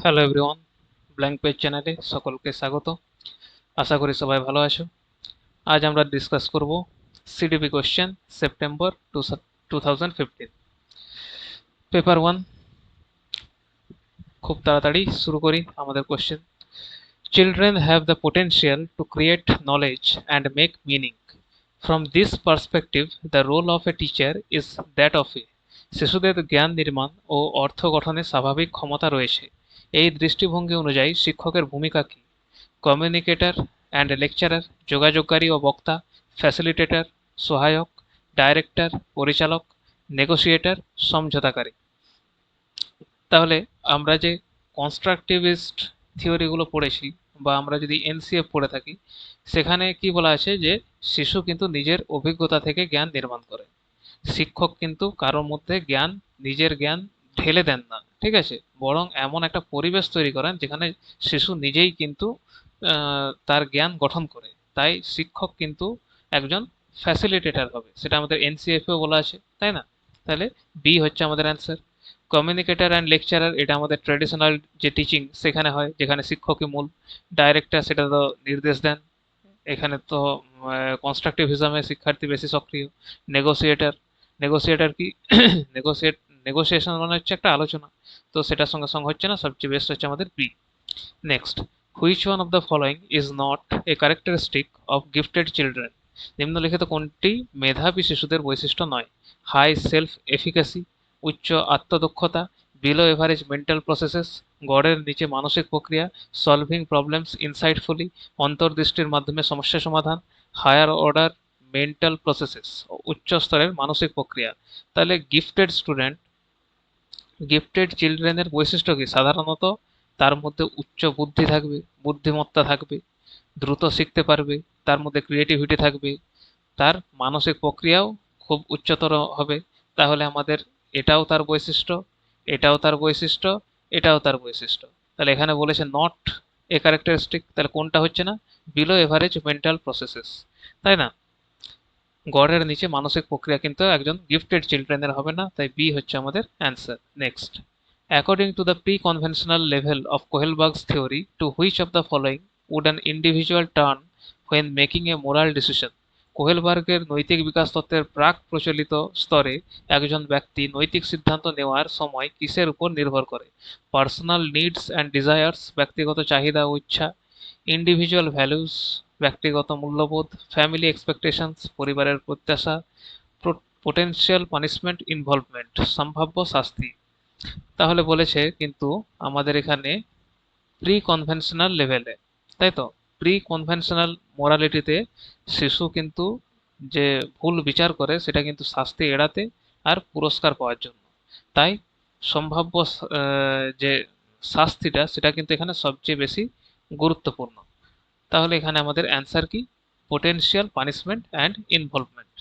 Hello everyone, blank page চ্যানেলে সকলকে স্বাগত। আশা করি সবাই ভালো আছো। আজ আমরা ডিসকাস করব সিডিপি কোশ্চেন সেপ্টেম্বর 2015 পেপার 1। খুব তাড়াতাড়ি শুরু করি আমাদের question. Children have the potential to create knowledge and make meaning. From this perspective, the role of a teacher is that of a শিশুদের জ্ঞান নির্মাণ ও অর্থ গঠনের স্বাভাবিক ক্ষমতা রয়েছে। এই দৃষ্টিভঙ্গি অনুযায়ী শিক্ষকের ভূমিকা কি? কমিউনিকেটর অ্যান্ড লেকচারার, যোগাযোগকারী ও বক্তা, ফ্যাসিলিটেটর, সহায়ক, ডাইরেক্টর, পরিচালক, নেগোসিয়েটর, সমঝোতাকারী। তাহলে আমরা যে কনস্ট্রাকটিভিস্ট থিওরিগুলো পড়েছি বা আমরা যদি এনসিএফ পড়ে থাকি, সেখানে কি বলা আছে যে শিশু কিন্তু নিজের অভিজ্ঞতা থেকে জ্ঞান নির্মাণ করে। শিক্ষক কিন্তু কারোর মধ্যে নিজের জ্ঞান ঢেলে দেন না, ঠিক আছে, বরং এমন একটা পরিবেশ তৈরি করেন যেখানে শিশু নিজেই কিন্তু তার জ্ঞান গঠন করে। তাই শিক্ষক কিন্তু একজন ফ্যাসিলিটেটর হবে, সেটা আমাদের এনসিএফেও বলা আছে, তাই না? তাহলে বি হচ্ছে আমাদের অ্যান্সার। কমিউনিকেটর অ্যান্ড লেকচারার, এটা আমাদের ট্রেডিশনাল যে টিচিং সেখানে হয়, যেখানে শিক্ষকই মূল। ডাইরেক্টর, সেটা তো নির্দেশ দেন, এখানে তো কনস্ট্রাকটিভিজমে শিক্ষার্থী বেশি সক্রিয়। নেগোসিয়েটর, নেগোসিয়েটর কি নেগোসিয়েট নেগোসিয়েশন মানে হচ্ছে একটা আলোচনা, তো সেটার সঙ্গে সঙ্গে হচ্ছে না, সবচেয়ে বেস্ট হচ্ছে আমাদের B. Next, which one of the following is not a characteristic of gifted children? নিম্নলিখিত কোনটি মেধাবী শিশুদের বৈশিষ্ট্য নয়? হাই সেলফ এফিকাসি, উচ্চ আত্মদক্ষতা, বিলো এভারেজ মেন্টাল প্রসেসেস, গড়ের নিচে মানসিক প্রক্রিয়া, সলভিং প্রবলেমস ইনসাইটফুলি, অন্তর্দৃষ্টির মাধ্যমে সমস্যা সমাধান, হায়ার অর্ডার মেন্টাল প্রসেসেস, উচ্চ স্তরের মানসিক প্রক্রিয়া। তাহলে গিফটেড চিলড্রেনের বৈশিষ্ট্য কি? সাধারণত তার মধ্যে উচ্চ বুদ্ধি থাকবে, বুদ্ধিমত্তা থাকবে, দ্রুত শিখতে পারবে, তার মধ্যে ক্রিয়েটিভিটি থাকবে, তার মানসিক প্রক্রিয়াও খুব উচ্চতর হবে। তাহলে আমাদের এটাও তার বৈশিষ্ট্য, এটাও তার বৈশিষ্ট্য, এটাও তার বৈশিষ্ট্য। তাহলে এখানে বলেছে নট এ ক্যারেক্টারিস্টিক, তাহলে কোনটা হচ্ছে না? বিলো এভারেজ মেন্টাল প্রসেসেস, তাই না? গড়ের নিচে মানসিক প্রক্রিয়া কিন্তু একজন গিফটেড চিলড্রেনের হবে না, তাই বি হচ্ছে আমাদের answer. Next, according to the pre conventional level of Kohlberg's theory, to which of the following would an individual turn when making a moral decision? কোহেলবার্গের নৈতিক বিকাশ তত্ত্বের প্রাক প্রচলিত স্তরে একজন ব্যক্তি নৈতিক সিদ্ধান্ত নেওয়ার সময় কিসের উপর নির্ভর করে? পার্সোনাল নিডস অ্যান্ড ডিজায়ার্স, ব্যক্তিগত চাহিদা ও ইচ্ছা, ইন্ডিভিজুয়াল ভ্যালুস, ব্যক্তিগত মূল্যবোধ, ফ্যামিলি এক্সপেকটেশনস, পরিবারের প্রত্যাশা, পোটেনশিয়াল পানিশমেন্ট ইনভলভমেন্ট, সম্ভাব্য শাস্তি। তাহলে বলেছে কিন্তু আমাদের এখানে প্রি কনভেনশনাল লেভেলে, তাই তো? প্রি কনভেনশনাল মোরালিটিতে শিশু কিন্তু যে ভুল বিচার করে সেটা কিন্তু শাস্তি এড়াতে আর পুরস্কার পাওয়ার জন্য। তাই সম্ভাব্য যে শাস্তিটা সেটা কিন্তু এখানে সবচেয়ে বেশি গুরুত্বপূর্ণ। তাহলে এখানে আমাদের অ্যান্সার কি? Potential punishment and involvement.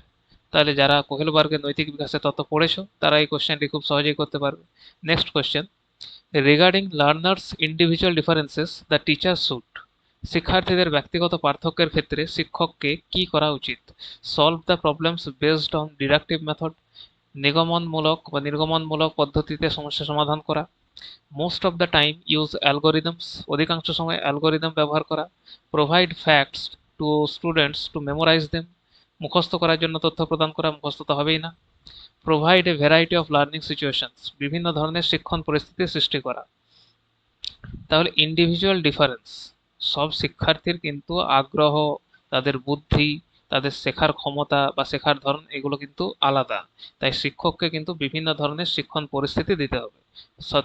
তাহলে যারা কোহেলবার্গের নৈতিক বিকাশের তত্ত্ব পড়েছো তারা এই কোশ্চেনটি খুব সহজেই করতে পারবে। Next question, regarding learners individual differences the teacher should, শিক্ষার্থীদের ব্যক্তিগত পার্থক্যের ক্ষেত্রে শিক্ষককে কি করা উচিত? Solve the problems based on deductive method, নির্গমনমূলক পদ্ধতিতে সমস্যা সমাধান করা, most of the time use algorithms, অধিকাংশ সময় অ্যালগোরিদম ব্যবহার করা, provide facts to students to memorise them, মুখস্থ করার জন্য তথ্য প্রদান করা, মুখস্থ তো হবেই না, provide a variety of learning situations, বিভিন্ন ধরনের শিক্ষণ পরিস্থিতি সৃষ্টি করা। তাহলে ইন্ডিভিজুয়াল ডিফারেন্স, সব শিক্ষার্থীর কিন্তু আগ্রহ, তাদের বুদ্ধি, তাদের শেখার ক্ষমতা বা শেখার ধরন এগুলো কিন্তু আলাদা। তাই শিক্ষককে কিন্তু বিভিন্ন ধরনের শিক্ষণ পরিস্থিতি দিতে হবে।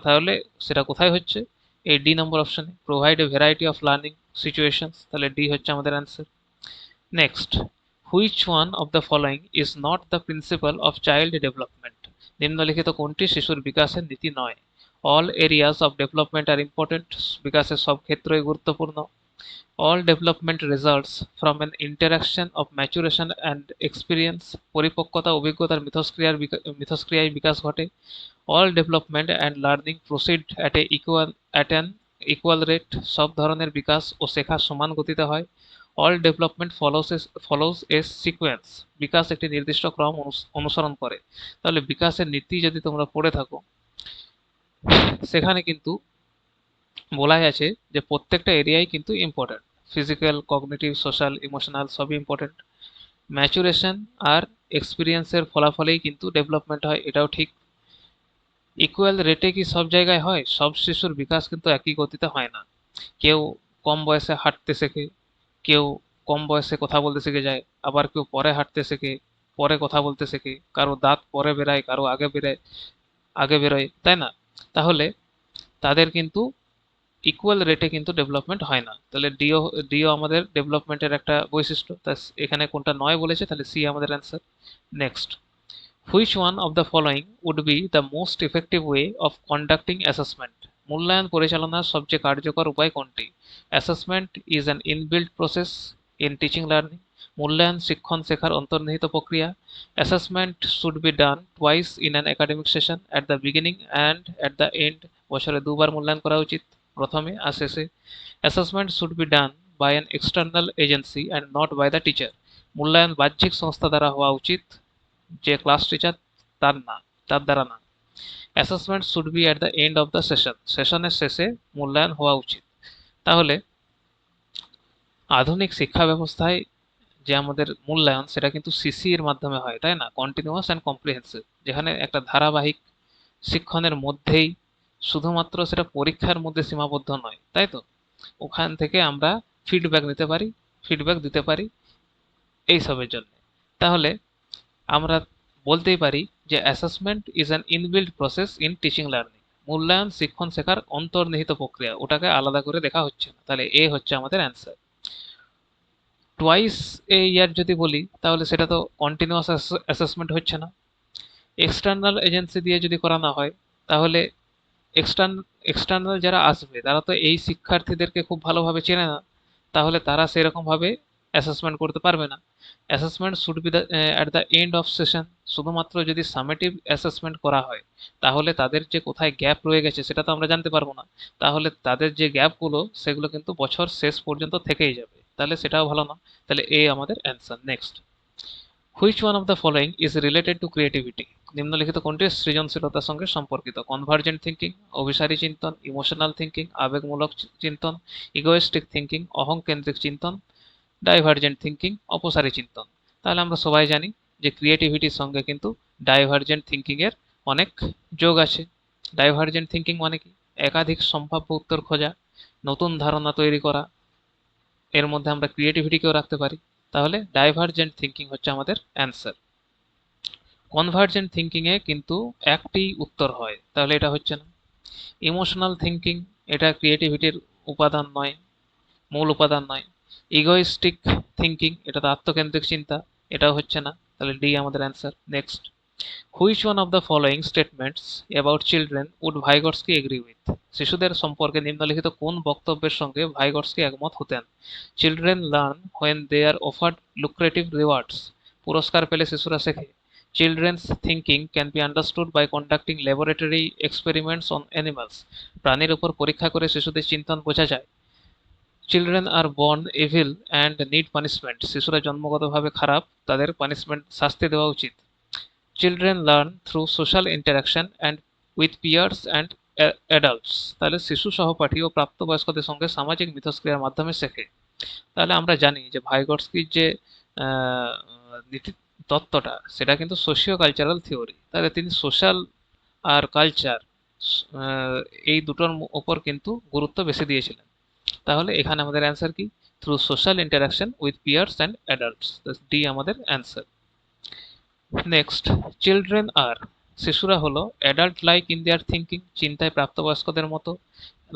তাহলে সেটা কোথায় হচ্ছে? এই ডি নম্বর অপশনে, provide a variety of learning situations, তাহলে ডি হচ্ছে আমাদের answer. Next, which one of the following is not the principal of child development? নিম্নলিখিত কোনটি শিশুর বিকাশের নীতি নয়? All areas of development are important, বিকাশের সব ক্ষেত্রই গুরুত্বপূর্ণ। All development results from an interaction of maturation and experience, পরিপক্কতা অভিজ্ঞতার মিথস্ক্রিয়ায় বিকাশ ঘটে। All development and learning proceed at an equal rate, সব ধরনের বিকাশ ও শেখা সমান গতিতে হয়। অল ডেভেলপমেন্ট ফলোজ এ সিকোয়েন্স, বিকাশ একটি নির্দিষ্ট ক্রম অনুসরণ করে। তাহলে বিকাশের নীতি যদি তোমরা পড়ে থাকো সেখানে কিন্তু বলাই আছে যে প্রত্যেকটা এরিয়াই কিন্তু important, physical, cognitive, social, emotional সবই ইম্পর্ট্যান্ট। ম্যাচুরেশন আর এক্সপিরিয়েন্সের ফলাফলেই কিন্তু ডেভেলপমেন্ট হয়, এটাও ঠিক। ইকুয়াল রেটে কি সব জায়গায় হয়? সব শিশুর বিকাশ কিন্তু একই গতিতে হয় না। কেউ কম বয়সে হাঁটতে শেখে, কেউ কম বয়সে কথা বলতে শিখে যায়, আবার কেউ পরে হাঁটতে শেখে, পরে কথা বলতে শেখে, কারো দাঁত পরে বেরায়, কারো আগে বেরোয়, তাই না? তাহলে তাদের কিন্তু ইকুয়াল রেটে কিন্তু ডেভেলপমেন্ট হয় না। তাহলে ডিও আমাদের ডেভেলপমেন্টের একটা বৈশিষ্ট্য, তা এখানে কোনটা নয় বলেছে, তাহলে সি আমাদের answer. Next, which one of the following would be the most effective way of conducting assessment? মূল্যায়ন পরিচালনার সবচেয়ে কার্যকর উপায় কোনটি? Assessment is an inbuilt process in teaching learning. মূল্যায়ন শিক্ষণ শেখার অন্তর্নিহিত প্রক্রিয়া। Assessment should be done twice in an academic session, at the beginning and at the end. বছরে দুবার মূল্যায়ন করা উচিত, প্রথমে আর শেষে। Assessment should be done by an external agency and not by the teacher. মূল্যায়ন বাহ্যিক সংস্থা দ্বারা হওয়া উচিত, যে ক্লাস টিচার তার দ্বারা না। Assessment should B at the end of the session, সেশনের শেষে মূল্যায়ন হওয়া উচিত। তাহলে আধুনিক শিক্ষা ব্যবস্থায় যে আমাদের মূল্যায়ন সেটা কিন্তু সিসি এর মাধ্যমে হয়, তাই না? কন্টিনিউয়াস অ্যান্ড কম্প্রিহেন্সিভ, যেখানে একটা ধারাবাহিক শিক্ষণের মধ্যেই, শুধুমাত্র সেটা পরীক্ষার মধ্যে সীমাবদ্ধ নয়, তাই তো? ওখান থেকে আমরা ফিডব্যাক নিতে পারি, ফিডব্যাক দিতে পারি এইসবের জন্য। তাহলে আমরা বলতেই পারি যে assessment is an inbuilt process in teaching learning. মূল্যায়ন শিক্ষণ শেখার অন্তর্নিহিত প্রক্রিয়া, ওটাকে আলাদা করে দেখা হচ্ছে না। তাহলে এ হচ্ছে আমাদের অ্যান্সার। টোয়াইস এ ইয়ার যদি বলি, তাহলে সেটা তো কন্টিনিউয়াস অ্যাসেসমেন্ট হচ্ছে না। এক্সটার্নাল এজেন্সি দিয়ে যদি করানো হয়, তাহলে এক্সটার্নাল যারা আসবে তারা তো এই শিক্ষার্থীদেরকে খুব ভালোভাবে চেনে না, তাহলে তারা সেরকম ভাবে অ্যাসেসমেন্ট করতে পারবে না। Assessment should B at the end of session. শুধুমাত্র যদি সামেটিভ অ্যাসেসমেন্ট করা হয়, তাহলে তাদের যে কোথায় গ্যাপ রয়ে গেছে সেটা তো আমরা জানতে পারবো না। তাহলে তাদের যে গ্যাপগুলো সেগুলো কিন্তু বছর শেষ পর্যন্ত থেকেই যাবে, তাহলে সেটাও ভালো না। তাহলে এ আমাদের answer. Next, which one of the following is related to creativity? নিম্নলিখিত কোনটি সৃজনশীলতার সঙ্গে সম্পর্কিত? কনভার্জেন্ট থিঙ্কিং, অভিসারী চিন্তন, ইমোশনাল থিঙ্কিং, আবেগমূলক চিন্তন, ইগোয়েস্টিক থিঙ্কিং, অহংকেন্দ্রিক চিন্তন, ডাইভার্জেন্ট থিঙ্কিং, অপসারী চিন্তন। তাহলে আমরা সবাই জানি যে ক্রিয়েটিভিটির সঙ্গে কিন্তু ডাইভার্জেন্ট থিঙ্কিং এর অনেক যোগ আছে। ডাইভার্জেন্ট থিঙ্কিং মানে কি? একাধিক সম্ভাব্য উত্তর খোঁজা, নতুন ধারণা তৈরি করা, এর মধ্যে আমরা ক্রিয়েটিভিটিকেও রাখতে পারি। তাহলে ডাইভার্জেন্ট থিঙ্কিং হচ্ছে আমাদের অ্যান্সার। কনভার্জেন্ট থিঙ্কিং এ কিন্তু একটি উত্তর হয়, তাহলে এটা হচ্ছে না। ইমোশনাল থিঙ্কিং, এটা ক্রিয়েটিভিটির উপাদান নয়, মূল উপাদান নয়। ইগোইস্টিক থিঙ্কিং, এটা তো আত্মকেন্দ্রিক চিন্তা, এটাও হচ্ছে না। তাহলে ডি আমাদের answer. Next, which one of the following statements about children would Vygotsky agree with? শিশুদের সম্পর্কে নিম্নলিখিত কোন বক্তব্যের সঙ্গে ভাইগটস্কি একমত হতেন? Children learn when they are offered lucrative rewards. পুরস্কার পেলে শিশুরা শেখে। Children's thinking can be understood by conducting laboratory experiments on animals. প্রাণীর উপর পরীক্ষা করে শিশুদের চিন্তন বোঝা যায়। Children are born evil and need punishment. শিশুরা জন্মগতভাবে খারাপ, তাদের পানিশমেন্ট, শাস্তি দেওয়া উচিত। Children learn through social interaction and with peers and adults. তাহলে শিশু সহপাঠী ও প্রাপ্তবয়স্কদের সঙ্গে সামাজিক মিথস্ক্রিয়ার মাধ্যমে শেখে। তাহলে আমরা জানি যে ভাইগটস্কির যে নীতি তত্ত্বটা, সেটা কিন্তু সোশিও কালচারাল থিওরি। তাহলে তিনি সোশ্যাল আর কালচার, এই দুটোর উপর কিন্তু গুরুত্ব বেশি দিয়েছিলেন। তাহলে এখানে আমাদের অ্যান্সার কি? Through social interaction with peers and adults. D আমাদের অ্যান্সার। নেক্সট, চিলড্রেন আর, শিশুরা হলো adult like in their thinking, চিন্তায় প্রাপ্তবয়স্কদের মতো,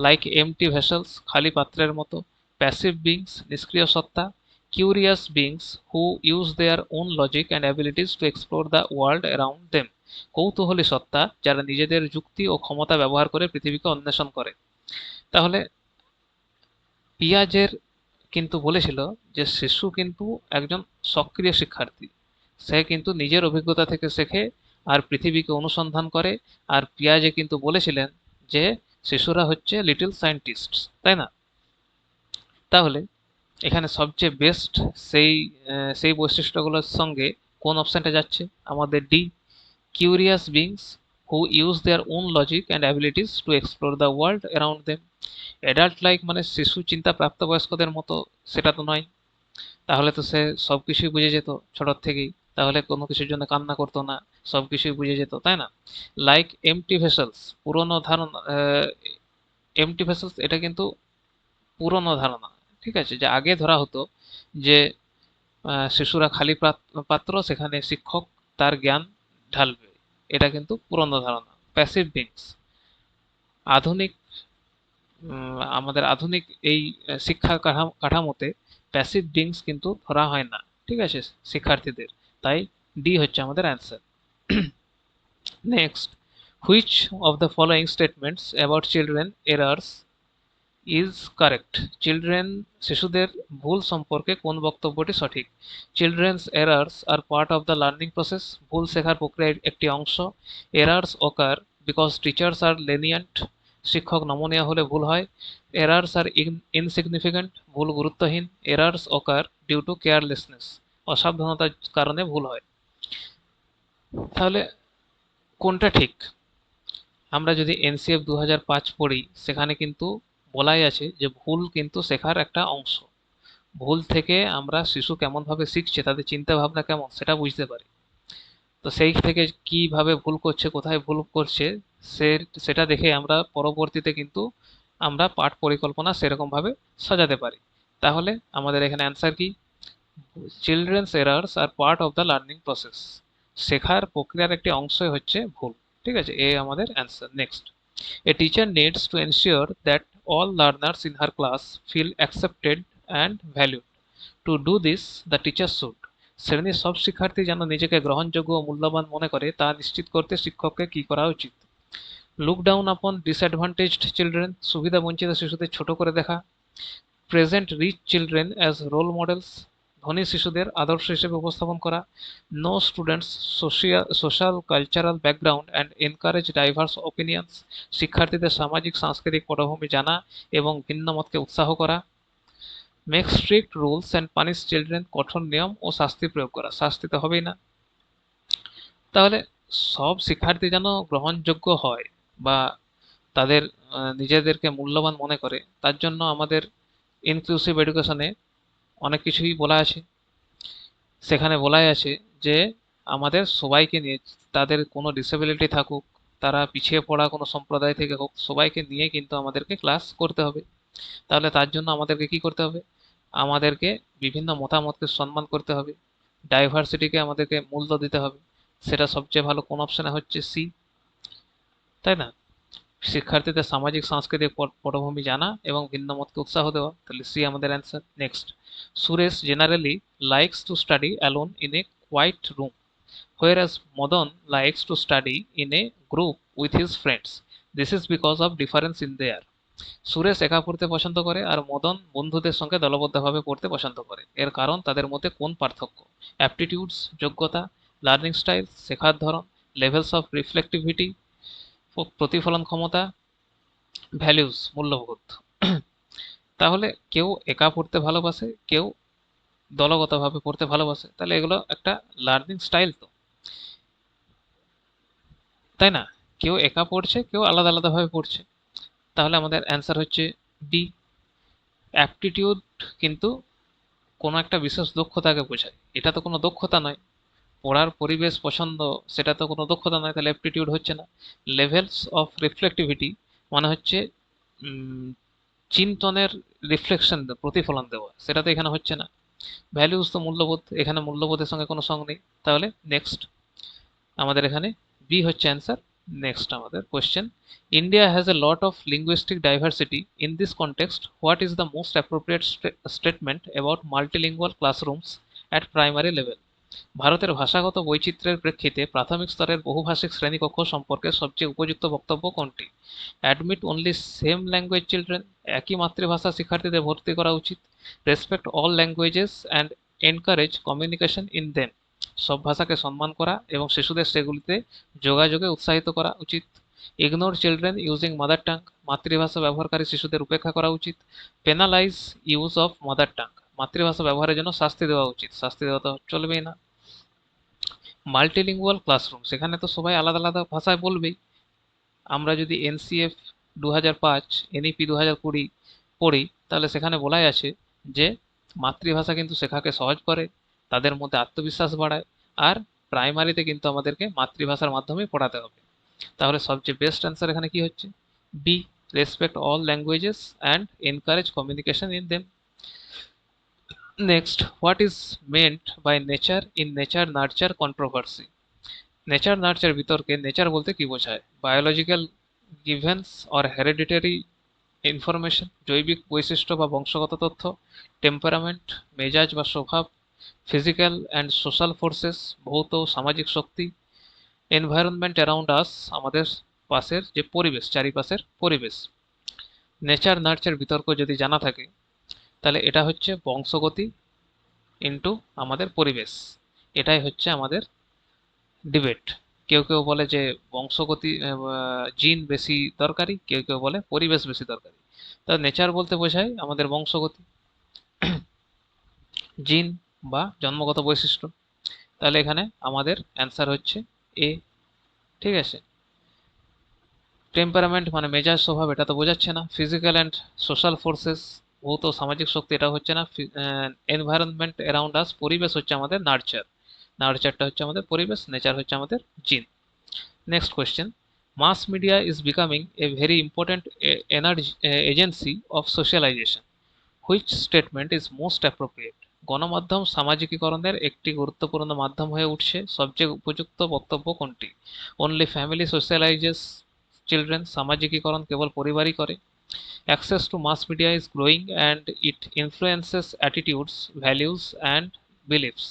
লাইক এমটি ভেসেলস, খালি পাত্রের মতো, প্যাসিভ বিংস, নিষ্ক্রিয় সত্তা, curious beings who use their own logic and abilities to explore the world around them. কৌতূহলী সত্তা, যারা নিজেদের যুক্তি ও ক্ষমতা ব্যবহার করে পৃথিবীকে অন্বেষণ করে। তাহলে পিয়াজের কিন্তু বলেছিল যে শিশু কিন্তু একজন সক্রিয় শিক্ষার্থী, সে কিন্তু নিজের অভিজ্ঞতা থেকে শেখে আর পৃথিবীকে অনুসন্ধান করে। আর পিয়াজে কিন্তু বলেছিলেন যে শিশুরা হচ্ছে লিটল সায়েন্টিস্ট, তাই না? তাহলে এখানে সবচেয়ে বেস্ট সেই সেই বৈশিষ্ট্যগুলোর সঙ্গে কোন অপশনটা যাচ্ছে? আমাদের D, curious beings who use their own logic and abilities to explore the world around them. Adult like মানে শিশু চিন্তা প্রাপ্তবয়স্কদের মতো, সেটা তো নয়। তাহলে তো সে সবকিছুই বুঝে যেত ছোটোর থেকেই, তাহলে কোনো কিছুর জন্য কান্না করতো না, সবকিছুই বুঝে যেত, তাই না? লাইক এমটি ভেসেলস, পুরনো ধারণা, এমটি ভেসেলস এটা কিন্তু পুরনো ধারণা, ঠিক আছে, যে আগে ধরা হতো যে শিশুরা খালি পাত্র, সেখানে শিক্ষক তার জ্ঞান ঢালবে, এটা কিন্তু পুরনো ধারণা। প্যাসিভ বিংস, আধুনিক আমাদের আধুনিক এই শিক্ষা কাঠামোতে প্যাসিভ বিংস কিন্তু ধরা হয় না, ঠিক আছে, শিক্ষার্থীদের। তাই ডি হচ্ছে আমাদের answer. Next, which of the following statements about children errors is correct? Children, শিশুদের ভুল সম্পর্কে কোন বক্তব্যটি সঠিক? Children's errors are part of the learning process, ভুল শেখার প্রক্রিয়ার একটি অংশ। এরার্স ওকার বিকজ টিচার্স আর লেনিয়েন্ট, শিক্ষক নমনীয় হলে ভুল হয়। এরার্স আর ইনসিগনিফিকেন্ট, ভুল গুরুত্বহীন। এরার্স ওকার ডিউ টু কেয়ারলেসনেস, অসাবধানতার কারণে ভুল হয়। তাহলে কোনটা ঠিক? আমরা যদি এনসিএফ 2005 পড়ি, সেখানে কিন্তু বলাই আছে যে ভুল কিন্তু শেখার একটা অংশ। ভুল থেকে আমরা শিশু কেমনভাবে শিখছে, তাদের চিন্তা ভাবনা কেমন, সেটা বুঝতে পারি। তো সেই থেকে কিভাবে ভুল করছে, কোথায় ভুল করছে, সেটা দেখে আমরা পরবর্তীতে কিন্তু আমরা পাঠ পরিকল্পনা সেরকমভাবে সাজাতে পারি। তাহলে আমাদের এখানে অ্যান্সার কি? Children's errors are part of the learning process, শেখার প্রক্রিয়ার একটি অংশই হচ্ছে ভুল, ঠিক আছে, এ আমাদের answer. Next, a teacher needs to ensure that all learners in her class feel accepted and valued. To do this, the teacher should, শ্রেণীর সব শিক্ষার্থী যেন নিজেকে গ্রহণযোগ্য ও মূল্যবান মনে করে তা নিশ্চিত করতে শিক্ষককে কি করা উচিত? Look down upon disadvantaged children, সুবিধা বঞ্চিত শিশুদের ছোট করে দেখা। Present rich children as role models, ধনী শিশুদের আদর্শ হিসেবে উপস্থাপন করা। Know students social cultural background and encourage diverse opinions, শিক্ষার্থীদের সামাজিক সাংস্কৃতিক পটভূমি জানা এবং ভিন্ন মতকে উৎসাহ করা। Make strict rules and punish children, কঠোর নিয়ম ও শাস্তি প্রয়োগ করা, শাস্তি তো হবেই না। তাহলে সব শিক্ষার্থী যেন গ্রহণযোগ্য হয় বা তাদের নিজেদেরকে মূল্যবান মনে করে, তার জন্য আমাদের ইনক্লুসিভ এডুকেশনে অনেক কিছুই বলা আছে। সেখানে বলাই আছে যে আমাদের সবাইকে নিয়ে, তাদের কোনো ডিসেবিলিটি থাকুক, তারা পিছিয়ে পড়া কোনো সম্প্রদায় থেকে হোক, সবাইকে নিয়ে কিন্তু আমাদেরকে ক্লাস করতে হবে। তাহলে তার জন্য আমাদেরকে কি করতে হবে? আমাদেরকে বিভিন্ন মতামতকে সম্মান করতে হবে, ডাইভার্সিটিকে আমাদেরকে মূল্য দিতে হবে। সেটা সবচেয়ে ভালো কোন অপশনে হচ্ছে সি, তাই না? শিক্ষার্থীদের সামাজিক সাংস্কৃতিক পটভূমি জানা এবং ভিন্ন মতকে উৎসাহ দেওয়া, তাহলে সি আমাদের answer. Next, Suresh generally likes to study alone in a quiet room, whereas Madan likes to study in a group with his friends. This is because of difference in their. Suresh একা পড়তে পছন্দ করে আর মদন বন্ধুদের সঙ্গে দলবদ্ধভাবে পড়তে পছন্দ করে, এর কারণ তাদের মধ্যে কোন পার্থক্য? অ্যাপটিটিউডস যোগ্যতা, লার্নিং স্টাইল শেখার ধরন, লেভেলস অফ রিফ্লেক্টিভিটি প্রতিফলন ক্ষমতা, ভ্যালিউস মূল্যবোধ। তাহলে কেউ একা পড়তে ভালোবাসে, কেউ দলগতভাবে পড়তে ভালোবাসে, তাহলে এগুলো একটা লার্নিং স্টাইল তো, তাই না? কেউ একা পড়ছে, কেউ আলাদা আলাদাভাবে পড়ছে। তাহলে আমাদের অ্যান্সার হচ্ছে বি। অ্যাপটিটিউড কিন্তু কোনো একটা বিশেষ দক্ষতাকে বোঝায়, এটা তো কোনো দক্ষতা নয়। পড়ার পরিবেশ পছন্দ, সেটা তো কোনো দক্ষতা নয়, তাহলে অ্যাপটিটিউড হচ্ছে না। লেভেলস অফ রিফ্লেক্টিভিটি মানে হচ্ছে চিন্তনের রিফ্লেকশন, প্রতিফলন দেওয়া, সেটা তো এখানে হচ্ছে না। ভ্যালুস তো মূল্যবোধ, এখানে মূল্যবোধের সঙ্গে কোনো সঙ্গ নেই। তাহলে নেক্সট আমাদের এখানে বি হচ্ছে অ্যান্সার। নেক্সট আমাদের question, India has a lot of linguistic diversity, in this context what is the most appropriate statement about multilingual classrooms at primary level? ভারতের ভাষাগত বৈচিত্র্যের প্রেক্ষিতে প্রাথমিক স্তরের বহুভাষিক শ্রেণীকক্ষ সম্পর্কে সবচেয়ে উপযুক্ত বক্তব্য কোনটি? Admit only same language children, একই মাতৃভাষা শিক্ষার্থীদের ভর্তি করা উচিত। Respect all languages and encourage communication in them, সব ভাষাকে সম্মান করা এবং শিশুদের সেগুলিতে যোগাযোগে উৎসাহিত করা উচিত। Ignore children using mother tongue, মাতৃভাষা ব্যবহারকারী শিশুদের উপেক্ষা করা উচিত। পেনালাইজ ইউজ অফ মাদার টাং, মাতৃভাষা ব্যবহারের জন্য শাস্তি দেওয়া উচিত, শাস্তি দেওয়া তো চলবেই না। মাল্টিলিঙ্গুয়াল ক্লাসরুম, সেখানে তো সবাই আলাদা আলাদা ভাষায় বলবেই। আমরা যদি এনসিএফ 2005 এনইপি 2020 পড়ি, তাহলে সেখানে বলাই আছে যে মাতৃভাষা কিন্তু শেখাকে সহজ করে, তাদের মধ্যে আত্মবিশ্বাস বাড়ায়, আর প্রাইমারিতে কিন্তু আমাদেরকে মাতৃভাষার মাধ্যমে পড়াতে হবে। তাহলে সবচেয়ে বেস্ট অ্যান্সার এখানে কি হচ্ছে? B, respect all languages and encourage communication in them. Next, what is meant by nature in nature nurture controversy? Nature nurture বিতর্কে নেচার বলতে কি বোঝায়? Biological givens or hereditary information, জৈবিক বৈশিষ্ট্য বা বংশগত তথ্য, টেম্পারামেন্ট, মেজাজ বা স্বভাব, ফিজিক্যাল অ্যান্ড সোশ্যাল ফোর্সেস, ভৌত সামাজিক শক্তি, এনভায়রনমেন্ট অ্যারাউন্ড আস, আমাদের পাশের যে পরিবেশ, চারিপাশের পরিবেশ। নেচার নার্চার বিতর্ক যদি জানা থাকে, তাহলে এটা হচ্ছে বংশগতি ইন্টু আমাদের পরিবেশ, এটাই হচ্ছে আমাদের ডিবেট। কেউ কেউ বলে যে বংশগতি জিন বেশি দরকারি, কেউ কেউ বলে পরিবেশ বেশি দরকারি। তা নেচার বলতে বোঝায় আমাদের বংশগতি, জিন বা জন্মগত বৈশিষ্ট্য। তাহলে এখানে আমাদের অ্যান্সার হচ্ছে এ। ঠিক আছে। টেম্পারামেন্ট মানে মেজাজ স্বভাব, এটা তো বোঝাচ্ছে না। ফিজিক্যাল অ্যান্ড সোশ্যাল ফোর্সেস, ভৌত সামাজিক শক্তি, এটা হচ্ছে না। এনভায়রনমেন্ট অ্যারাউন্ড আস, পরিবেশ হচ্ছে আমাদের নার্চার, নার্চারটা হচ্ছে আমাদের পরিবেশ, নেচার হচ্ছে আমাদের জিন। Next question. Mass media is becoming a very important agency of socialization. Which statement is most appropriate? গণমাধ্যম সামাজিকীকরণের একটি গুরুত্বপূর্ণ মাধ্যম হয়ে উঠছে, সবচেয়ে উপযুক্ত বক্তব্য কোনটি? Only family socializes children, সামাজিকীকরণ কেবল পরিবারই করে। Access to mass media is growing and it influences attitudes, values and beliefs.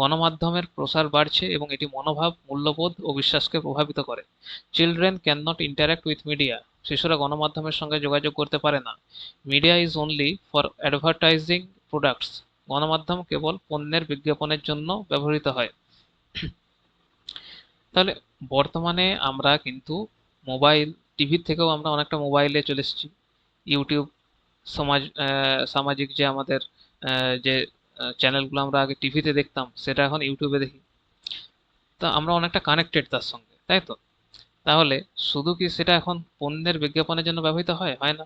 গণমাধ্যমের প্রসার বাড়ছে এবং এটি মনোভাব, মূল্যবোধ ও বিশ্বাসকে প্রভাবিত করে। Children can not interact with media, শিশুরা গণমাধ্যমের সঙ্গে যোগাযোগ করতে পারে না। Media is only for advertising products, গণমাধ্যম কেবল পণ্যের বিজ্ঞাপনের জন্য ব্যবহৃত হয়। তাহলে বর্তমানে আমরা কিন্তু মোবাইল, টিভির থেকেও আমরা অনেকটা মোবাইলে চলে এসেছি। ইউটিউব, সামাজিক যে আমাদের যে চ্যানেলগুলো আমরা আগে টিভিতে দেখতাম, সেটা এখন ইউটিউবে দেখি। তা আমরা অনেকটা কানেক্টেড তার সঙ্গে, তাই তো? তাহলে শুধু কি সেটা এখন পণ্যের বিজ্ঞাপনের জন্য ব্যবহৃত হয়? হয় না।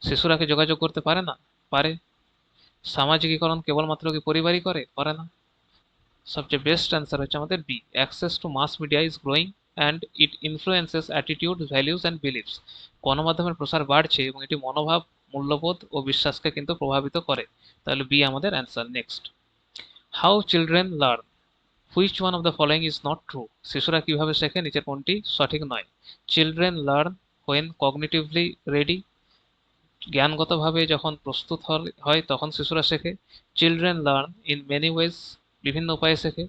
শিশুরা কি যোগাযোগ করতে পারে না? পারে। সামাজিকীকরণ কেবলমাত্র কি পরিবারই করে? করে না। সবচেয়ে বেস্ট অ্যান্সার হচ্ছে আমাদের B, access to mass media is growing and it influences attitude, values and beliefs. গণমাধ্যমের প্রসার বাড়ছে এবং এটি মনোভাব, মূল্যবোধ ও বিশ্বাসকে কিন্তু প্রভাবিত করে। তাহলে বি আমাদের answer. Next, how children learn, which one of the following is not true? শিশুরা কিভাবে শেখে, নিচের কোনটি সঠিক নয়? Children learn when cognitively ready, জ্ঞানগতভাবে যখন প্রস্তুত হয় তখন শিশুরা শেখে। Children learn in many ways, বিভিন্ন উপায়ে শেখে।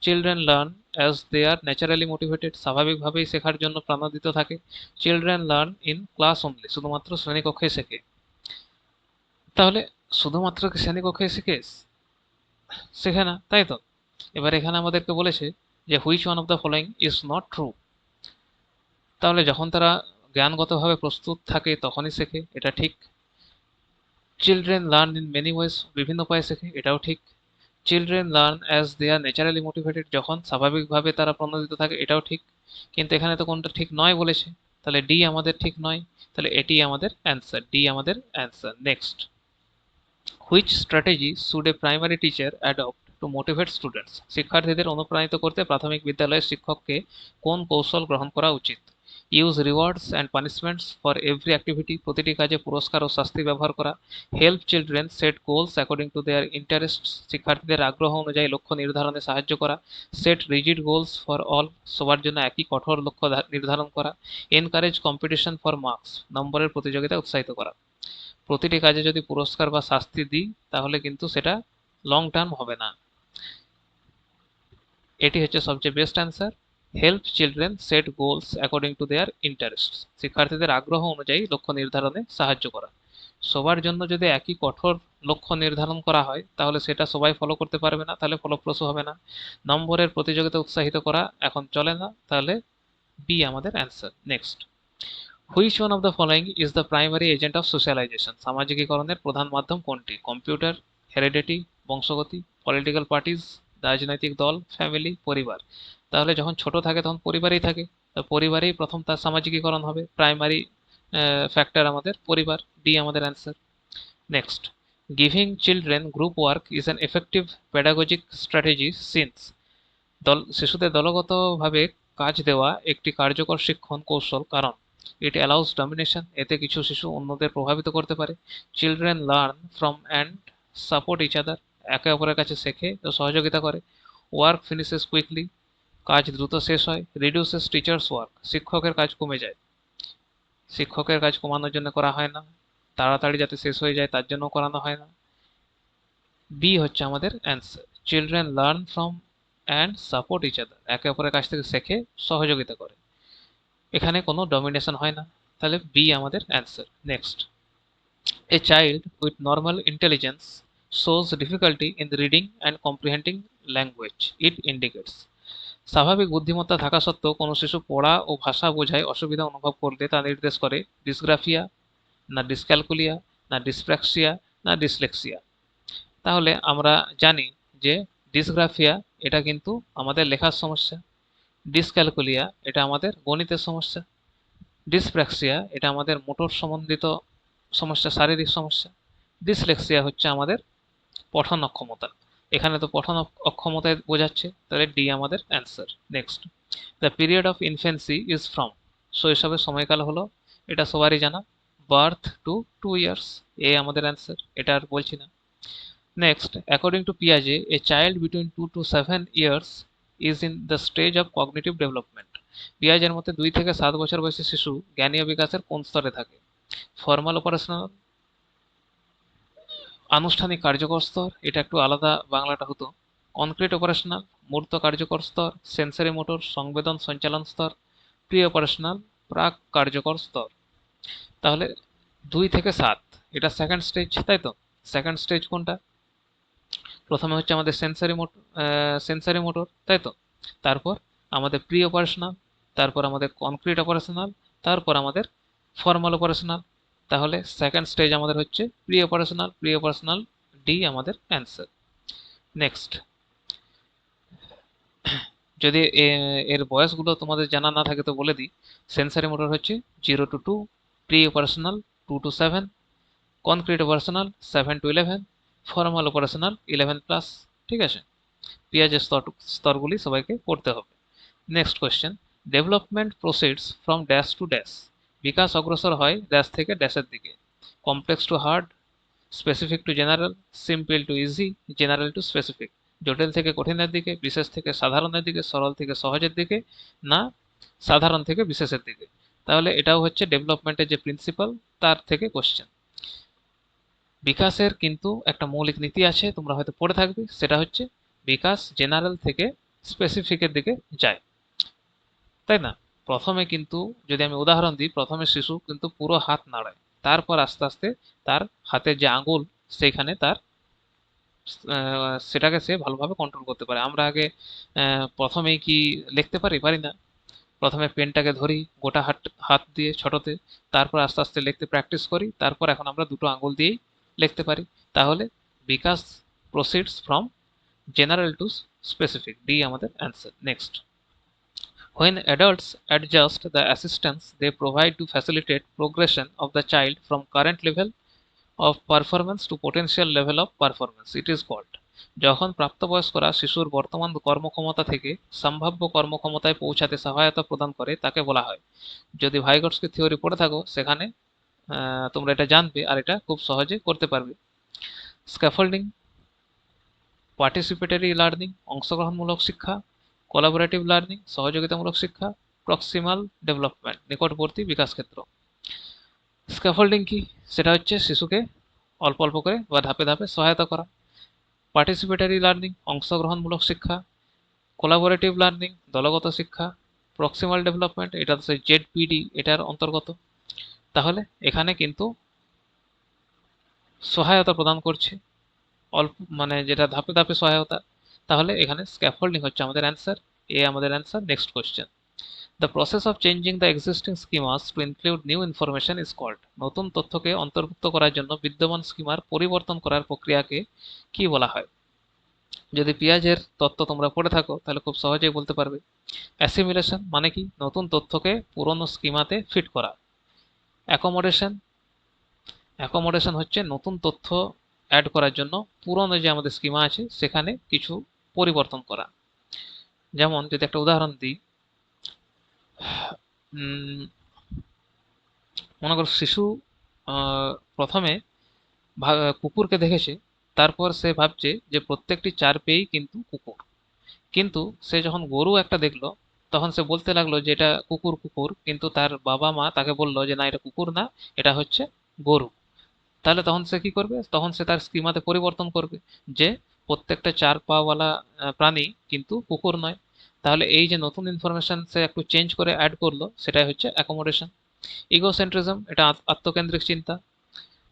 Children learn as they are naturally motivated, স্বাভাবিকভাবেই শেখার জন্য প্রাণোদিত থাকে। Children learn in class only, শুধুমাত্র শ্রেণীকক্ষে শেখে। তাহলে শুধুমাত্র কি শ্রেণীকক্ষে শেখে? শেখে না, তাই তো? এবার এখানে আমাদেরকে বলেছে যে which one of the following is not true. তাহলে যখন তারা জ্ঞানগতভাবে প্রস্তুত থাকে তখনই শেখে, এটা ঠিক। Children learn in many ways, বিভিন্ন উপায়ে শেখে, এটাও ঠিক। Children learn as they are naturally motivated, যখন স্বাভাবিকভাবে তারা প্রণোদিত থাকে, এটাও ঠিক। কিন্তু এখানে তো কোনটা ঠিক নয় বলেছে, তাহলে ডি আমাদের ঠিক নয়। তাহলে এটি আমাদের অ্যান্সার, ডি আমাদের answer. Next, which strategy should a primary teacher adopt two motivate students? শিক্ষার্থীদের অনুপ্রাণিত করতে প্রাথমিক বিদ্যালয়ের শিক্ষককে কোন কৌশল গ্রহণ করা উচিত? Use rewards and punishments for every activity, প্রতিটি কাজে পুরস্কার ও শাস্তি ব্যবহার করা। Help children set goals according to their interests, শিক্ষার্থীদের আগ্রহ অনুযায়ী লক্ষ্য নির্ধারণে সাহায্য করা। Set rigid goals for all, সবার জন্য একই কঠোর লক্ষ্য নির্ধারণ করা। এনকারেজ কম্পিটিশন ফর মার্কস, নম্বরের প্রতিযোগিতা উৎসাহিত করা। প্রতিটি কাজে যদি পুরস্কার বা শাস্তি দিই তাহলে কিন্তু সেটা লং টার্ম হবে না। এটি হচ্ছে সবচেয়ে best answer. Help children set goals according to their interest, শিক্ষার্থীদের আগ্রহ অনুযায়ী লক্ষ্য নির্ধারণে সাহায্য করা। সবার জন্য যদি একই কঠোর লক্ষ্য নির্ধারণ করা হয় তাহলে সেটা সবাই ফলো করতে পারবে না, তাহলে ফলপ্রসূ হবে না। নম্বরের প্রতিযোগিতা উৎসাহিত করা এখন চলে না, তাহলে বি আমাদের answer. Next, which one of the following is the primary agent of socialisation? সামাজিকীকরণের প্রধান মাধ্যম কোনটি? কম্পিউটার, হেরিডিটি, বংশগতি, পলিটিক্যাল পার্টিজ, রাজনৈতিক দল, ফ্যামিলি, পরিবার। তাহলে যখন ছোট থাকে তখন পরিবারেই থাকে, পরিবারেই প্রথম তার সামাজিকীকরণ হবে, প্রাইমারি ফ্যাক্টর আমাদের পরিবার, ডি আমাদের answer. Next, giving children group work is an effective pedagogic strategy since, শিশুদের দলগতভাবে কাজ দেওয়া একটি কার্যকর শিক্ষণ কৌশল, কারণ ইট অ্যালাউস ডমিনেশন, এতে কিছু শিশু অন্যদের প্রভাবিত করতে পারে। Children learn from and support each other, একে অপরের কাছে শেখে ও সহযোগিতা করে। ওয়ার্ক ফিনিশেস কুইকলি, কাজ দ্রুত শেষ হয়। রিডিউসেস টিচার্স ওয়ার্ক, শিক্ষকের কাজ কমে যায়, শিক্ষকের কাজ কমানোর জন্য করা হয় না, তাড়াতাড়ি যাতে শেষ হয়ে যায় তার জন্য করানো হয় না। বি হচ্ছে আমাদের answer, children learn from and support each other, একে অপরের কাছ থেকে শেখে, সহযোগিতা করে, এখানে কোনো ডমিনেশন হয় না, তাহলে বি আমাদের answer. Next, a child with normal intelligence shows difficulty in reading and comprehending language it indicates, স্বাভাবিক বুদ্ধিমত্তা থাকা সত্ত্বেও কোনো শিশু পড়া ও ভাষা বোঝায় অসুবিধা অনুভব করলে তা নির্দেশ করে ডিসগ্রাফিয়া, না ডিসক্যালকুলিয়া, না ডিসপ্র্যাক্সিয়া, না ডিসলেক্সিয়া। তাহলে আমরা জানি যে ডিসগ্রাফিয়া এটা কিন্তু আমাদের লেখার সমস্যা, ডিসক্যালকুলিয়া এটা আমাদের গণিতের সমস্যা, ডিসপ্র্যাক্সিয়া এটা আমাদের মোটর সম্বন্ধিত সমস্যা, শারীরিক সমস্যা, ডিসলেক্সিয়া হচ্ছে আমাদের পঠন অক্ষমতা, এখানে তো পঠন অক্ষমতায় বোঝাচ্ছে, তাহলে ডি আমাদের answer. Next, the period of infancy is from, শৈশবের সময়কাল হলো, এটা সবারই জানা, বার্থ টু 2 years, এ আমাদের অ্যান্সার, এটা আর বলছি না। নেক্সট, অ্যাকর্ডিং টু পিয়াজে a child between 2 to 7 years is in the stage of cognitive development, পিয়াজের মতে 2 থেকে 7 বছর বয়সী শিশু জ্ঞানীয় বিকাশের কোন স্তরে থাকে? ফর্মাল অপারেশনাল, আনুষ্ঠানিক কার্যকর স্তর, এটা একটু আলাদা বাংলাটা হতো, কনক্রিট অপারেশনাল, মূর্ত কার্যকর স্তর, সেন্সরি মোটর সংবেদন সঞ্চালন স্তর, প্রি অপারেশনাল প্রাক কার্যকর স্তর। তাহলে 2 থেকে 7 এটা সেকেন্ড স্টেজ, তাই তো? সেকেন্ড স্টেজ কোনটা? প্রথমে হচ্ছে আমাদের সেন্সারি মোটর, তাই তো? তারপর আমাদের প্রি অপারেশনাল, তারপর আমাদের কনক্রিট অপারেশনাল, তারপর আমাদের ফর্মাল অপারেশনাল। তাহলে সেকেন্ড স্টেজ আমাদের হচ্ছে প্রি অপারেশনাল, ডি আমাদের অ্যান্সার। নেক্সট, যদি এর বয়সগুলো তোমাদের জানা না থাকে তো বলে দিই, সেন্সারি মোটর হচ্ছে 0 to 2, pre operational 2 to 7, concrete operational 7 to 11, formal operational 11+, ঠিক আছে? পিয়াজের স্তরগুলি সবাইকে পড়তে হবে। Next question, development proceeds from dash to dash, বিকাশ অগ্রসর হয় ড্যাশ থেকে ড্যাশের দিকে, complex to hard, specific to general, simple to easy, general to specific, জটিল থেকে কঠিনের দিকে, বিশেষ থেকে সাধারণের দিকে, সরল থেকে সহজের দিকে, না সাধারণ থেকে বিশেষের দিকে। তাহলে এটাও হচ্ছে ডেভেলপমেন্টের যে প্রিন্সিপাল তার থেকে কোশ্চেন। বিকাশের কিন্তু একটা মৌলিক নীতি আছে, তোমরা হয়তো পড়ে থাকবে, সেটা হচ্ছে বিকাশ জেনারেল থেকে স্পেসিফিকের দিকে যায়, তাই না? প্রথমে কিন্তু যদি আমি উদাহরণ দিই, প্রথমে শিশু কিন্তু পুরো হাত নাড়ায়, তারপর আস্তে আস্তে তার হাতের যে আঙুল সেইখানে তার সেটাকে সে ভালোভাবে কন্ট্রোল করতে পারে। আমরা আগে প্রথমেই কি লিখতে পারি না, প্রথমে পেনটাকে ধরি গোটা হাত হাত দিয়ে ছোটতে, তারপর আস্তে আস্তে লিখতে প্র্যাকটিস করি, তারপর এখন আমরা দুটো আঙুল দিয়েই লিখতে পারি। তাহলে বিকাশ proceeds from general to specific, D আমাদের answer. Next, when adults adjust the assistance they provide to facilitate progression of the child from current level of performance to potential level of performance, it is called, যখন প্রাপ্তবয়স্করা শিশুর বর্তমান কর্মক্ষমতা থেকে সম্ভাব্য কর্মক্ষমতায় পৌঁছাতে সহায়তা প্রদান করে তাকে বলা হয়। যদি ভাইগটস্কি থিওরি পড়ে থাকো সেখানে তোমরা এটা জানবে আর এটা খুব সহজে করতে পারবে। স্ক্যাফোল্ডিং, পার্টিসিপেটরি লার্নিং অংশগ্রহণমূলক শিক্ষা, কোলাবোরেটিভ লার্নিং সহযোগিতামূলক শিক্ষা, প্রক্সিমাল ডেভেলপমেন্ট নিকটবর্তী বিকাশ ক্ষেত্র। স্ক্যাফোল্ডিং কি? সেটা হচ্ছে শিশুকে অল্প অল্প করে বা ধাপে ধাপে সহায়তা করা। পার্টিসিপেটরি লার্নিং অংশগ্রহণমূলক শিক্ষা, কোলাবোরেটিভ লার্নিং দলগত শিক্ষা, প্রক্সিমাল ডেভেলপমেন্ট এটা তো সেই জেডপিডি এটার অন্তর্গত। তাহলে এখানে কিন্তু সহায়তা প্রদান করছে অল্প, মানে যেটা ধাপে ধাপে সহায়তা, তাহলে এখানে স্ক্যাফোল্ডিং হচ্ছে আমাদের অ্যান্সার, এ আমাদের answer. Next question, the process of changing the existing schemas to include new information is called, নতুন তথ্যকে অন্তর্ভুক্ত করার জন্য বিদ্যমান স্কিমার পরিবর্তন করার প্রক্রিয়াকে কি বলা হয়? যদি পেঁয়াজের তত্ত্ব তোমরা পড়ে থাকো তাহলে খুব সহজেই বলতে পারবে। অ্যাসিমিলেশন মানে কি? নতুন তথ্যকে পুরনো স্কিমাতে ফিট করা। অ্যাকোমোডেশন, অ্যাকোমোডেশন হচ্ছে নতুন তথ্য অ্যাড করার জন্য পুরনো যে আমাদের স্কিমা আছে সেখানে কিছু পরিবর্তন করা। যেমন যদি একটা উদাহরণ দিই, মনে করো শিশু প্রথমে কুকুরকে দেখেছে, তারপর সে ভাবছে যে প্রত্যেকটি চার পেয়েই কিন্তু কুকুর। কিন্তু সে যখন গরু একটা দেখলো তখন সে বলতে লাগলো যে এটা কুকুর কুকুর, কিন্তু তার বাবা মা তাকে বললো যে না এটা কুকুর না, এটা হচ্ছে গরু। তাহলে তখন সে কি করবে? তখন সে তার স্কিমাতে পরিবর্তন করবে যে প্রত্যেকটা চার পাওয়ালা প্রাণী কিন্তু কুকুর নয়। তাহলে এই যে নতুন ইনফরমেশন সে একটু চেঞ্জ করে অ্যাড করলো, সেটাই হচ্ছে অ্যাকোমোডেশন। ইগোসেন্ট্রিজম, এটা আত্মকেন্দ্রিক চিন্তা।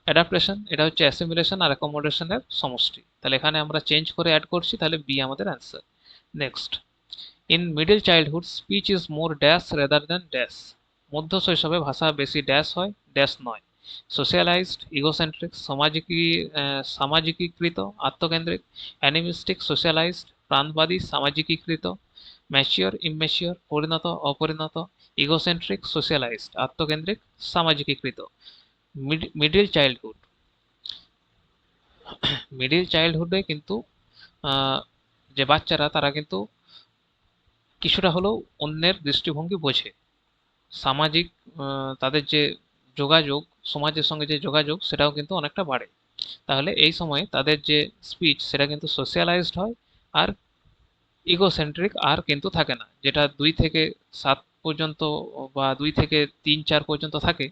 অ্যাডাপ্টেশন, এটা হচ্ছে অ্যাসিমিলেশন আর অ্যাকোমোডেশনের সমষ্টি। তাহলে এখানে আমরা চেঞ্জ করে অ্যাড করছি, তাহলে বি আমাদের answer. Next, in middle childhood speech is more dash rather than dash. মধ্য শৈশবে ভাষা বেশি ড্যাশ হয়, ড্যাশ নয়। সোশ্যালাইজড, ইগোসেন্ট্রিক, সামাজিকীকৃত, আত্মকেন্দ্রিক। অ্যানিমিস্টিক, সোশ্যালাইজড, প্রাণবাদী, সামাজিকীকৃত। ম্যাচিওর, ইমম্যাচিওর, পরিণত, অপরিণত। ইগোসেন্ট্রিক, সোশ্যালাইজড, আত্মকেন্দ্রিক, সামাজিকীকৃত। মিডিল চাইল্ডহুড, মিডিল চাইল্ডহুডে কিন্তু যে বাচ্চারা তারা কিন্তু কিছুটা হলেও অন্যের দৃষ্টিভঙ্গি বোঝে। সামাজিক তাদের যে যোগাযোগ, সমাজের সঙ্গে যে যোগাযোগ সেটাও কিন্তু অনেকটা বাড়ে। তাহলে এই সময় তাদের যে স্পিচ সেটা কিন্তু সোশ্যালাইজড হয়, আর ইগোসেন্ট্রিক আর কিন্তু থাকে না। যেটা 2 থেকে 7 পর্যন্ত বা 2 থেকে 3-4 পর্যন্ত থাকে,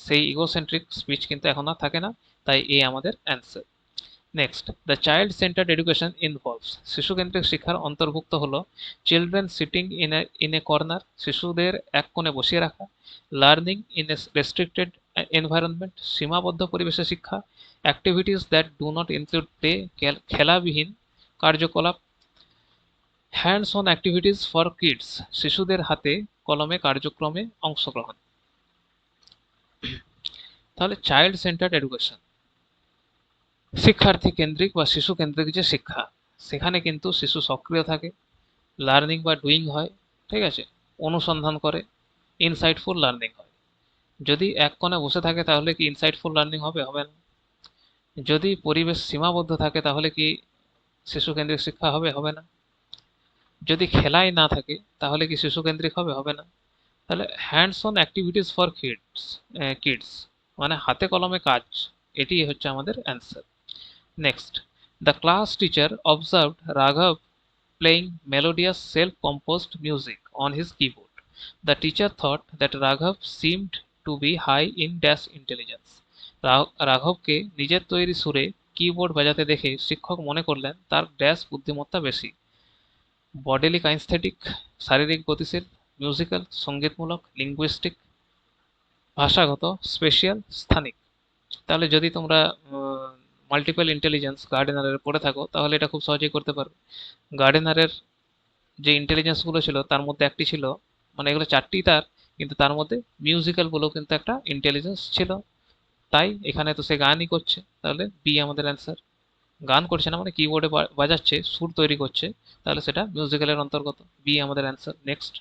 সেই ইগোসেন্ট্রিক স্পিচ কিন্তু এখন আর থাকে না। তাই এই আমাদের answer. Next, the child centred education involves. শিশুকেন্দ্রিক শিক্ষার অন্তর্ভুক্ত হলো children sitting in a corner, শিশুদের এক কোণে বসিয়ে রাখা। Learning in a restricted environment, সীমাবদ্ধ পরিবেশে শিক্ষা। Activities that do not include play, খেলাবিহীন কার্যকলাপ। Hands on activities for kids, শিশুদের হাতে কলমে কার্যক্রমে অংশগ্রহণ। তাহলে চাইল্ড সেন্টার্ড এডুকেশন, শিক্ষার্থী কেন্দ্রিক বা শিশু কেন্দ্রিক যে শিক্ষা, সেখানে কিন্তু শিশু সক্রিয় থাকে, লার্নিং বা ডুইং হয়, ঠিক আছে, অনুসন্ধান করে, ইনসাইটফুল লার্নিং হয়। যদি এক কোণে বসে থাকে তাহলে কি ইনসাইটফুল লার্নিং হবে? হবে না। যদি পরিবেশ সীমাবদ্ধ থাকে তাহলে কি শিশু কেন্দ্রিক শিক্ষা হবে? হবে না। যদি খেলাই না থাকে তাহলে কি শিশু কেন্দ্রিক হবে? হবে না। তাহলে hands on activities for kids মানে হাতে কলমে কাজ, এটি হচ্ছে আমাদের answer. Next, the class teacher observed রাঘব playing melodious self-composed music on his keyboard. The teacher thought that Raghav seemed to be high in dash intelligence. রাঘবকে নিজের তৈরি সুরে কিবোর্ড বাজাতে দেখে শিক্ষক মনে করলেন তার ড্যাশ বুদ্ধিমত্তা বেশি। বডিলি কাইনস্থেটিক, শারীরিক গতিশীল, মিউজিক্যাল সঙ্গীতমূলক, লিঙ্গুইস্টিক ভাষাগত, স্পেশিয়াল স্থানিক। তাহলে যদি তোমরা মাল্টিপল ইন্টেলিজেন্স গার্ডেনারের পড়ে থাকো তাহলে এটা খুব সহজেই করতে পারবে। গার্ডেনারের যে ইন্টেলিজেন্স গুলো ছিল তার মধ্যে একটি ছিল, মানে এগুলো চারটি তার, কিন্তু তার মধ্যে মিউজিক্যাল বলেও কিন্তু একটা ইন্টেলিজেন্স ছিল। তাই এখানে তো সে গানই করছে, তাহলে বি আমাদের অ্যান্সার। গান করছে না মানে কিবোর্ডে বাজাচ্ছে, সুর তৈরি করছে, তাহলে সেটা মিউজিক্যালের অন্তর্গত। বি আমাদের answer. Next,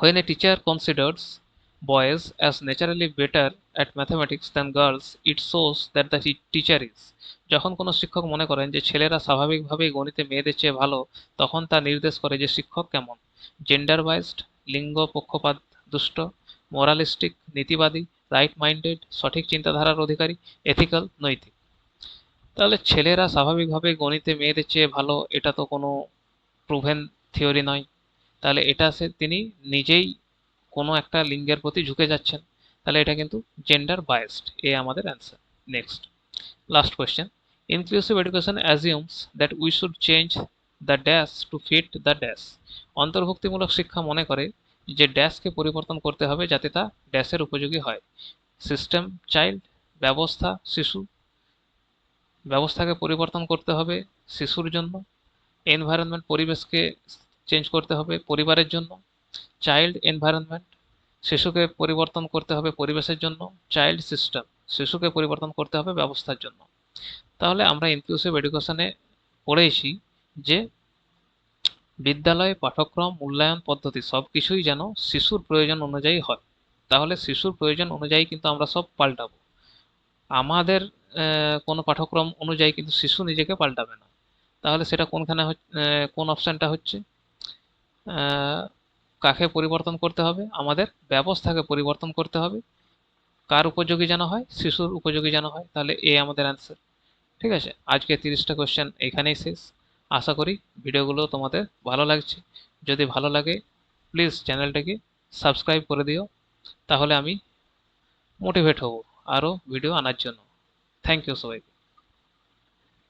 when a teacher considers boys as naturally better at mathematics than girls, it shows that the teacher is. যখন কোনো শিক্ষক মনে করেন যে ছেলেরা স্বাভাবিকভাবেই গণিতে মেয়েদের চেয়ে ভালো, তখন তা নির্দেশ করে যে শিক্ষক কেমন। জেন্ডার বায়াসড, লিঙ্গ পক্ষপাত দুষ্ট। মোরালিস্টিক, নীতিবাদী। রাইট মাইন্ডেড, সঠিক চিন্তাধারার অধিকারী। এথিক্যাল, নৈতিক। তাহলে ছেলেরা স্বাভাবিকভাবেই গণিতে মেয়েদের চেয়ে ভালো, এটা তো কোনো প্রুভেন থিওরি নয়। তাহলে এটা তিনি নিজেই কোনো একটা লিঙ্গের প্রতি ঝুঁকে যাচ্ছেন, তাহলে এটা কিন্তু জেন্ডার বায়াসড। এ আমাদের answer. Next, last question, inclusive education assumes that we should change the dash to fit the dash. অন্তর্ভুক্তিমূলক শিক্ষা মনে করে যে ড্যাশকে পরিবর্তন করতে হবে যাতে তা ড্যাশের উপযোগী হয়। সিস্টেম, চাইল্ড, ব্যবস্থা, শিশু। ব্যবস্থাকে পরিবর্তন করতে হবে শিশুর জন্য। এনভায়রনমেন্ট, পরিবেশকে চেঞ্জ করতে হবে পরিবারের জন্য। চাইল্ড এনভায়রনমেন্ট, শিশুকে পরিবর্তন করতে হবে পরিবেশের জন্য। চাইল্ড সিস্টেম, শিশুকে পরিবর্তন করতে হবে ব্যবস্থার জন্য। তাহলে আমরা ইনক্লুসিভ এডুকেশনে পড়েছি যে বিদ্যালয়ে পাঠক্রম মূল্যায়ন পদ্ধতি সব কিছুই যেন শিশুর প্রয়োজন অনুযায়ী হয়। তাহলে শিশুর প্রয়োজন অনুযায়ী কিন্তু আমরা সব পাল্টাবো। আমাদের কোনো পাঠক্রম অনুযায়ী কিন্তু শিশু নিজেকে পাল্টাবে না। তাহলে সেটা কোনখানে কোন অপশানটা হচ্ছে? আহ, কাকে পরিবর্তন করতে হবে? আমাদের ব্যবস্থাকে পরিবর্তন করতে হবে। কার উপযোগী যেন হয়? শিশুর উপযোগী যেন হয়। তাহলে এ আমাদের অ্যান্সার। ঠিক আছে, আজকে 30টা কোয়েশ্চেন এখানেই শেষ। আশা করি ভিডিওগুলো তোমাদের ভালো লাগছে। যদি ভালো লাগে প্লিজ চ্যানেলটাকে সাবস্ক্রাইব করে দিও, তাহলে আমি মোটিভেট হব আরও ভিডিও আনার জন্য। থ্যাংক ইউ সবাইকে।